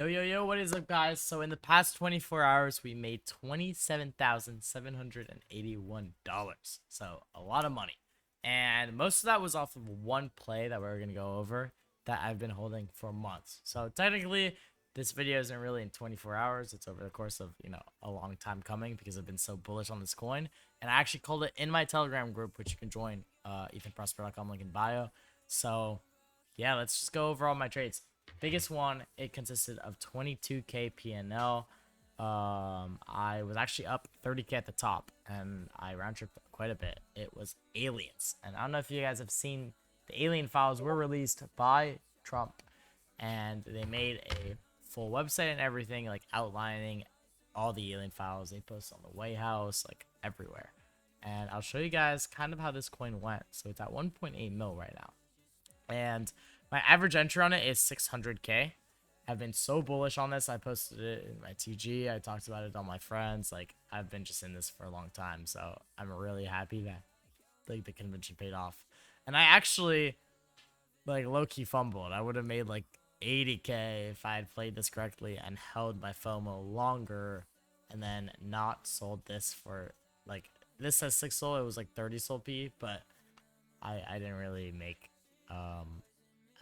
Yo, yo, yo, what is up, guys? So, in the past 24 hours, we made $27,781. So, a lot of money. And most of that was off of one play that we're going to go over that I've been holding for months. So, technically, this video isn't really in 24 hours. It's over the course of, a long time coming because I've been so bullish on this coin. And I actually called it in my Telegram group, which you can join, ethanprosper.com, link in bio. So, yeah, let's just go over all my trades. Biggest one, it consisted of 22k PNL. I was actually up 30k at the top, and I round tripped quite a bit. It was aliens, and I don't know if you guys have seen the alien files were released by Trump, and they made a full website and everything, like outlining all the alien files. They posted on the White House, like everywhere. And I'll show you guys kind of how this coin went. So it's at 1.8 mil right now, and my average entry on it is 600k. I've been so bullish on this. I posted it in my TG. I talked about it on my friends. Like, I've been just in this for a long time. So I'm really happy that like the convention paid off. And I actually like low-key fumbled. I would have made like 80k if I had played this correctly and held my FOMO longer and then not sold this for like this says 6 SOL. It was like 30 SOL P, but I didn't really make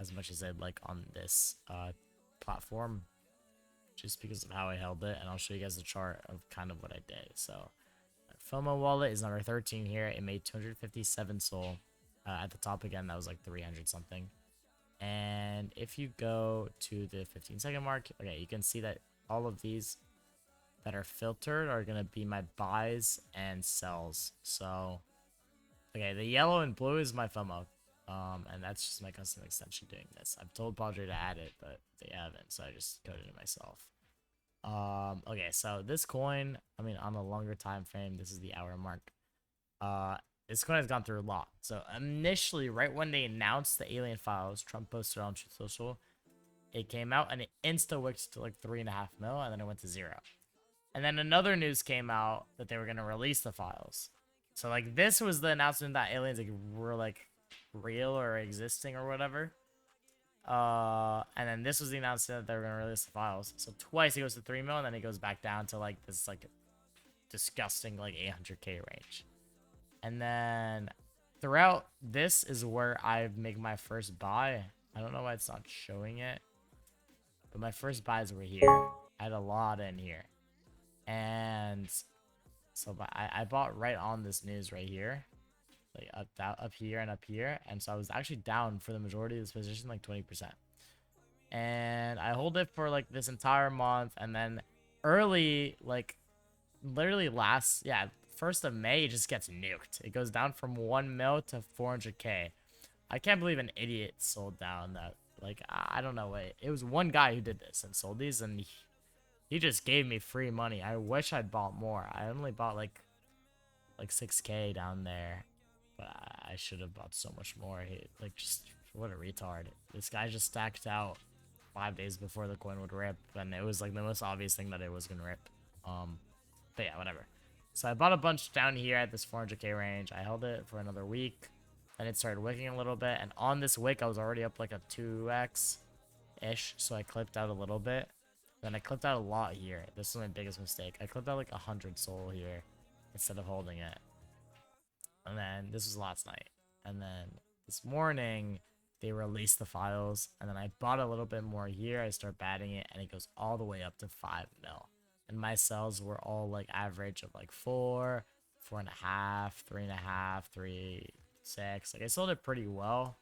as much as I'd like on this platform just because of how I held it, and I'll show you guys a chart of kind of what I did. So FOMO wallet is number 13 here. It made 257 SOL at the top. Again, that was like 300 something. And if you go to the 15-second mark, okay, you can see that all of these that are filtered are gonna be my buys and sells. So okay, the yellow and blue is my FOMO. And that's just my custom extension doing this. I've told Padre to add it, but they haven't, so I just coded it myself. Okay, so this coin, I mean, on a longer time frame, this is the hour mark. This coin has gone through a lot. So initially, right when they announced the alien files, Trump posted on Truth Social, it came out and it insta-wicked to like 3.5 mil, and then it went to 0. And then another news came out that they were gonna release the files. So like this was the announcement that aliens like were like real or existing or whatever. And then this was the announcement that they were gonna release the files. So twice he goes to 3 mil, and then he goes back down to like this like disgusting like 800k range. And then throughout this is where I make my first buy. I don't know why it's not showing it, but my first buys were here. I had a lot in here, and so I bought right on this news right here, like up here and up here, and so I was actually down for the majority of this position, like 20%. And I hold it for like this entire month, and then early, like literally last 1st of May, it just gets nuked. It goes down from 1 mil to 400k. I can't believe an idiot sold down that. Like, I don't know. It was one guy who did this and sold these, and he just gave me free money. I wish I'd bought more. I only bought like 6k down there, but I should have bought so much more. Like, just what a retard. This guy just stacked out 5 days before the coin would rip, and it was like the most obvious thing that it was gonna rip. But yeah, whatever. So I bought a bunch down here at this 400k range. I held it for another week, then it started wicking a little bit, and on this wick I was already up like a 2x ish, so I clipped out a little bit. Then I clipped out a lot here. This was my biggest mistake. I clipped out like 100 SOL here instead of holding it. And then this was last night. And then this morning, they released the files. And then I bought a little bit more here. I start batting it, and it goes all the way up to 5 mil. And my sells were all like average of like 4, 4.5, 3.5, 3, 6. Like I sold it pretty well.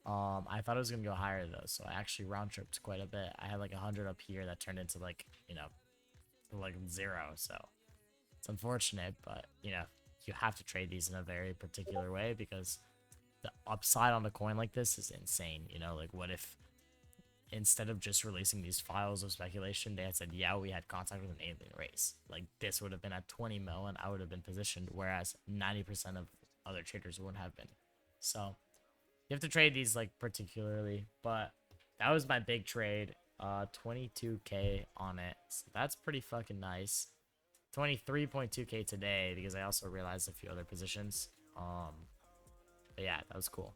I thought it was gonna go higher though, so I actually round tripped quite a bit. I had like 100 up here that turned into like, like 0. So it's unfortunate, but you have to trade these in a very particular way because the upside on a coin like this is insane. Like what if instead of just releasing these files of speculation, they had said, yeah, we had contact with an alien race. Like this would have been at 20 mil and I would have been positioned, whereas 90% of other traders wouldn't have been. So you have to trade these like particularly, but that was my big trade. 22k on it, so that's pretty fucking nice. 23.2k today because I also realized a few other positions. But yeah, that was cool.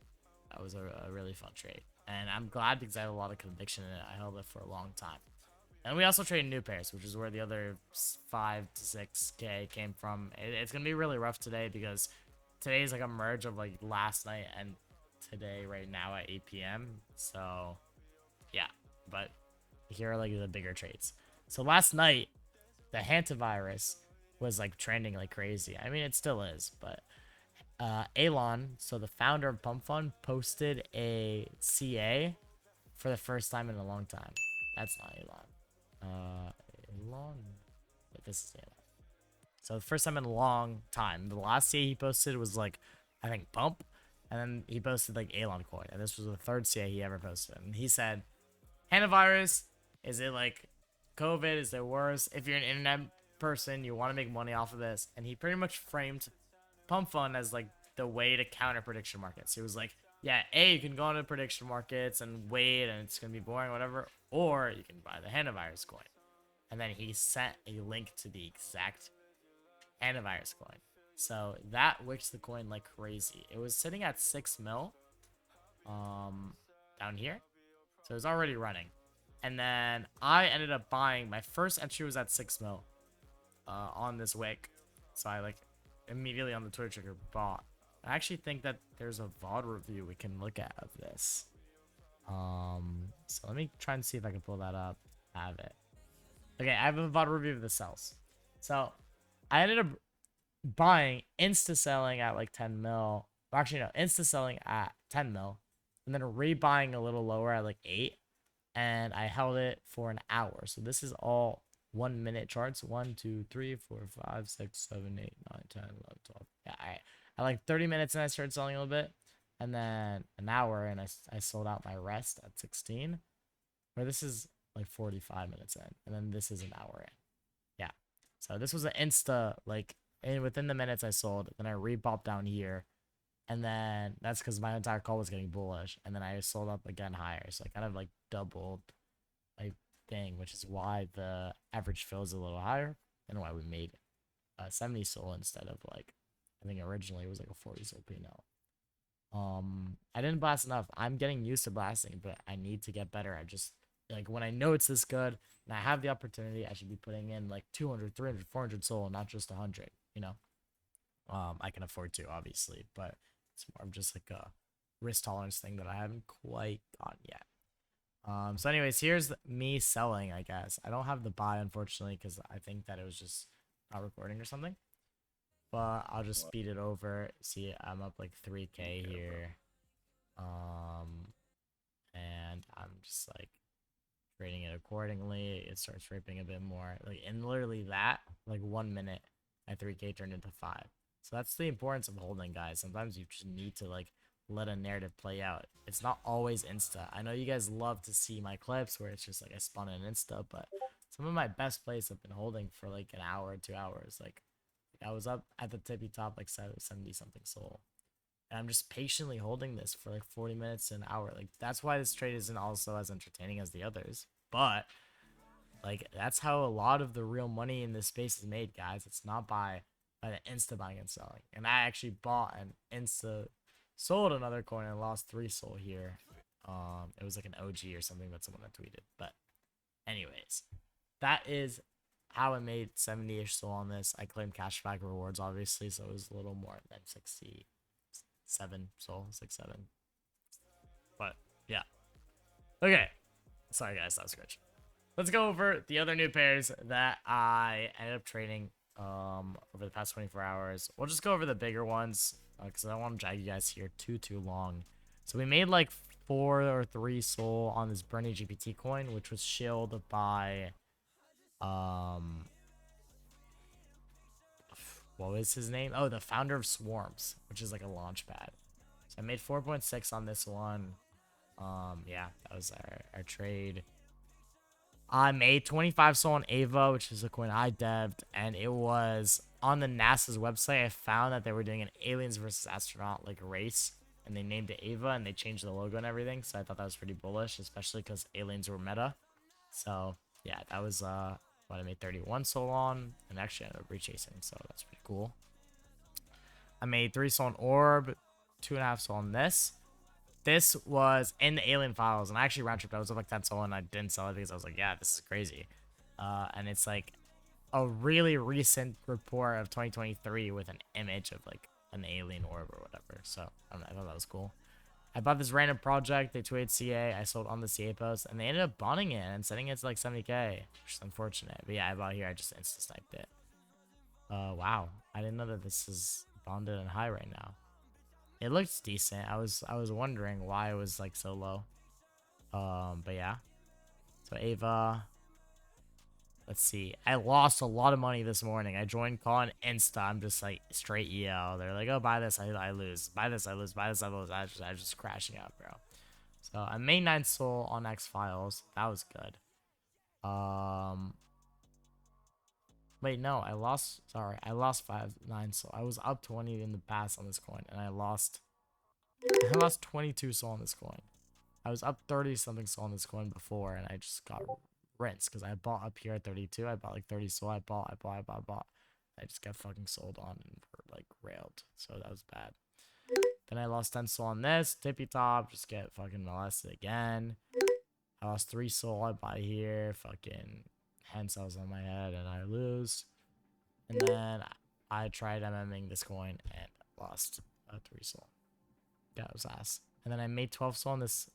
That was a really fun trade, and I'm glad because I have a lot of conviction in it. I held it for a long time, And we also traded new pairs, which is where the other 5 to 6K came from. It's gonna be really rough today because today is like a merge of like last night and today right now at 8 p.m. So yeah, but here are like the bigger trades. So last night, the hantavirus was like trending like crazy. I mean, it still is, but Elon, so the founder of Pump Fund, posted a CA for the first time in a long time. That's not Elon. Elon. Wait, this is Elon. So the first time in a long time. The last CA he posted was like, I think Pump, and then he posted like Elon coin, and this was the third CA he ever posted. And he said, "Hantavirus, is it like COVID? Is it worse? If you're an internet person, you want to make money off of this." And he pretty much framed Pump Fund as like the way to counter prediction markets. He was like, yeah, you can go into prediction markets and wait and it's going to be boring, whatever, or you can buy the hantavirus coin. And then he sent a link to the exact hantavirus coin. So that wicked the coin like crazy. It was sitting at 6 mil down here. So it was already running. And then I ended up buying, my first entry was at 6 mil on this wick. So I like immediately on the Twitter trigger bought. I actually think that there's a VOD review we can look at of this. So let me try and see if I can pull that up. I have it. Okay, I have a VOD review of the sells. So I ended up buying, insta selling at like 10 mil. Actually, no, insta selling at 10 mil. And then rebuying a little lower at like 8. And I held it for an hour. So this is all 1 minute charts. 1, 2, 3, 4, 5, 6, 7, 8, 9, 10, 11, 12. Yeah, I like 30 minutes and I started selling a little bit. And then an hour and I sold out my rest at 16. Or this is like 45 minutes in. And then this is an hour in. Yeah. So this was an insta, like, and within the minutes I sold. Then I re-popped down here. And then that's because my entire call was getting bullish. And then I sold up again higher. So I kind of like doubled my thing, which is why the average fill is a little higher and why we made 70 soul instead of like, I think originally it was like a 40 soul P&L. I didn't blast enough. I'm getting used to blasting, but I need to get better. I just, like, when I know it's this good and I have the opportunity, I should be putting in like 200, 300, 400 soul, not just 100, you know? I can afford to, obviously, but it's more of just like a risk tolerance thing that I haven't quite gotten yet. So anyways, here's me selling, I guess. I don't have the buy, unfortunately, because I think that it was just not recording or something. But I'll just speed it over. See, I'm up like 3K here. And I'm just like trading it accordingly. It starts ripping a bit more. Like in literally that, like 1 minute, my 3K turned into 5. So that's the importance of holding, guys. Sometimes you just need to like let a narrative play out. It's not always insta. I know you guys love to see my clips where it's just like I spawn an insta, but some of my best plays have been holding for like an hour, 2 hours. Like I was up at the tippy top like 70 something soul. And I'm just patiently holding this for like 40 minutes to an hour. Like that's why this trade isn't also as entertaining as the others. But like that's how a lot of the real money in this space is made, guys. It's not by the insta buying and selling. And I actually bought and insta sold another coin and lost 3 soul here. It was like an OG or something that someone had tweeted. But anyways, that is how I made 70-ish soul on this. I claimed cashback rewards, obviously, so it was a little more than 67 soul, 67. But yeah. Okay. Sorry guys, that was glitch. Let's go over the other new pairs that I ended up trading over the past 24 hours. We'll just go over the bigger ones because I don't want to drag you guys here too long. So we made like 4 or 3 soul on this Bernie GPT coin, which was shilled by what was his name? Oh, the founder of Swarms, which is like a launch pad. So I made 4.6 on this one. Yeah, that was our trade. I made 25 soul on Ava, which is a coin I devved, and it was on the NASA's website. I found that they were doing an aliens versus astronaut like race, and they named it Ava, and they changed the logo and everything. So I thought that was pretty bullish, especially because aliens were meta. So yeah, that was what I made 31 soul on, and actually ended up rechasing, so that's pretty cool. I made 3 soul on Orb, 2.5 soul on this. this was in the alien files, and I actually round tripped. I was up like 10 sol, and I didn't sell it because I was like, yeah, this is crazy. And it's like a really recent report of 2023 with an image of like an alien orb or whatever. So I don't know, I thought that was cool. I bought this random project. They tweeted CA. I sold on the CA post, and they ended up bonding it and setting it to like 70k, which is unfortunate. But yeah, I bought here. I just insta sniped it. Wow, I didn't know that this is bonded and high right now. It looks decent. I was wondering why it was like so low. But yeah. So Ava. Let's see. I lost a lot of money this morning. I joined Cohen Insta. I'm just like straight EL. They're like, oh, buy this, I lose. Buy this, I lose. Buy this, I lose. I was just crashing out, bro. So I made 9 soul on X files. That was good. Wait, no, I lost. Sorry, I lost 9 soul. I was up 20 in the past on this coin, and I lost 22 soul on this coin. I was up 30 something soul on this coin before, and I just got rinsed because I bought up here at 32. I bought like 30 soul. I bought. I just got fucking sold on and like railed. So that was bad. Then I lost 10 soul on this. Tippy top. Just get fucking molested again. I lost 3 soul. I buy here. Fucking hen cells on my head and I lose. And then I tried MMing this coin and lost 3 soul. That was ass. And then I made 12 soul on this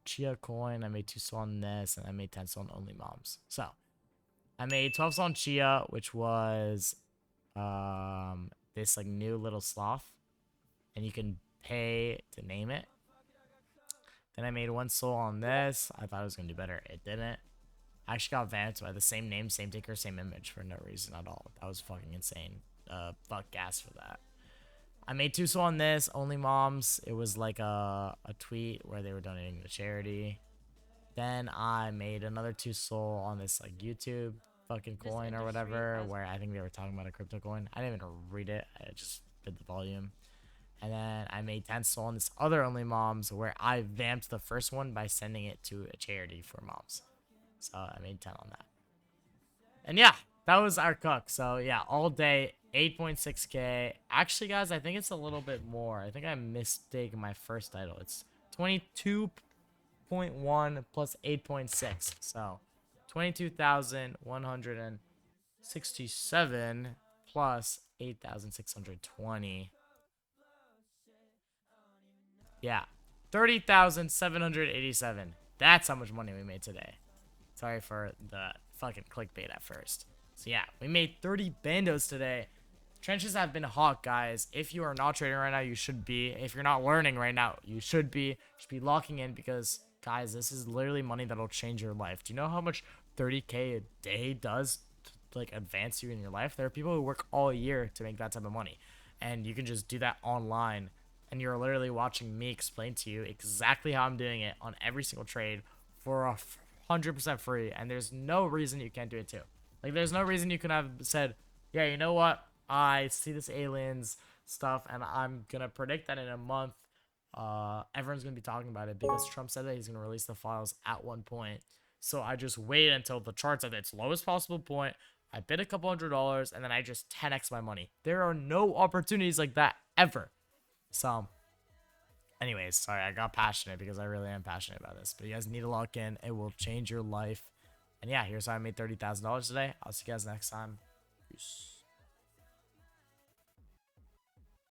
Chia coin. I made 2 soul on this, and I made 10 soul on only moms. So I made 12 soul on Chia, which was this like new little sloth, and you can pay to name it. Then I made 1 soul on this. I thought it was gonna do better. It didn't. I actually got vamped by the same name, same ticker, same image for no reason at all. That was fucking insane. Fuck gas for that. I made 2 soul on this, only moms. It was like a tweet where they were donating to charity. Then I made another 2 soul on this like YouTube fucking coin or whatever, where I think they were talking about a crypto coin. I didn't even read it. I just did the volume. And then I made 10 soul on this other only moms, where I vamped the first one by sending it to a charity for moms. So I made 10 on that. And yeah, that was our cook. So yeah, all day, 8.6k. Actually, guys, I think it's a little bit more. I think I mistaken my first title. It's 22.1 plus 8.6. So 22,167 plus 8,620. Yeah, 30,787. That's how much money we made today. Sorry for the fucking clickbait at first. So yeah, we made 30 bandos today. Trenches have been hot, guys. If you are not trading right now, you should be. If you're not learning right now, you should be. You should be locking in because, guys, this is literally money that'll change your life. Do you know how much 30k a day does to, like, advance you in your life? There are people who work all year to make that type of money. And you can just do that online. And you're literally watching me explain to you exactly how I'm doing it on every single trade for 100% free. And there's no reason you can't do it too. Like, there's no reason you could have said, yeah, you know what? I see this aliens stuff, and I'm going to predict that in a month, everyone's going to be talking about it because Trump said that he's going to release the files at one point. So I just wait until the chart's at its lowest possible point. I bid a couple $100, and then I just 10x my money. There are no opportunities like that ever. So, anyways, sorry, I got passionate because I really am passionate about this. But you guys need to lock in. It will change your life. And yeah, here's how I made $30,000 today. I'll see you guys next time. Peace.